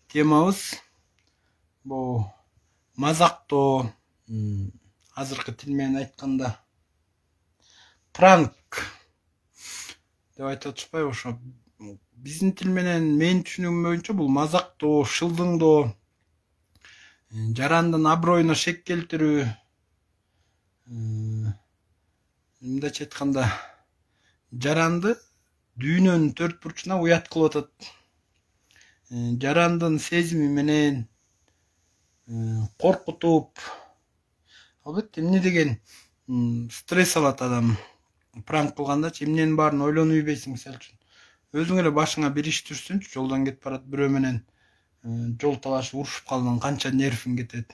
темабыз бул мазактоо, азыркы тил менен айтканда пранк деп айтып атышпайбы? Ошо биздин тил менен менин түшүнүгүм боюнча бул мазактоо, шылдыңдоо, жарандын аброюна шек келтирүү, мындайча айтканда жаранды дүйнөнүн төрт бурчуна уят кылып атат. Жарандын сезими менен коркутуп, албетте эмне деген стресс алат адам пранк кылгандачы, эмненин баарын ойлонуп ийбейсиң. Мисалы үчүн өзүң эле башыңа бир иш түшсүнчү, жолдон кетип барат, бирөө менен жол талашып урушуп калдың, канча нервиң кетет.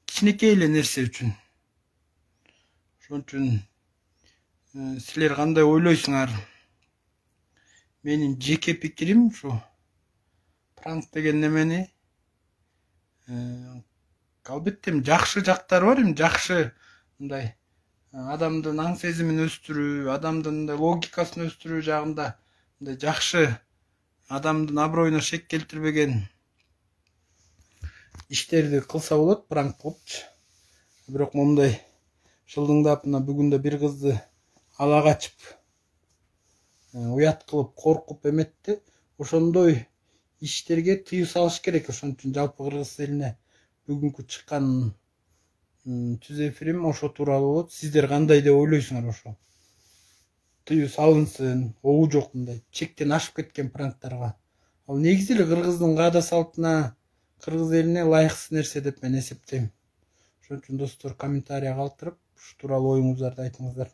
Кичинекей эле нерсе үчүн. Ошон үчүн силер кандай ойлойсуңар? Менин жеке пикирим ушу пранк деген немени албетте жакшы жактары бар, жакшы мындай адамдын аң сезимин өстүрүү, адамдын логикасын өстүрүү жагында мындай жакшы, адамдын аброюна шек келтирбеген иштерди кылса болот, пранк кылыпчы. Бирок момундай шылдыңдап, мына бүгүн да бир кызды ала качып, уят кылып, коркуп эметти. Ошондой иштерге тыюу салыш керек. Ошон үчүн жалпы кыргыз элине бүгүнкү чыккан түз эфирим ошо тууралуу болот. Сиздер кандай деп ойлойсуңар? Ошо тыюу салынсын, обу жок мындай чектен ашып кеткен пранктарга. Ал негизи эле кыргыздын каада салтына, кыргыз элине ылайыксыз нерсе деп мен эсептейм. Ошон үчүн достор, комментарий калтырып, ушу тууралуу оюңуздарды айтыңыздар.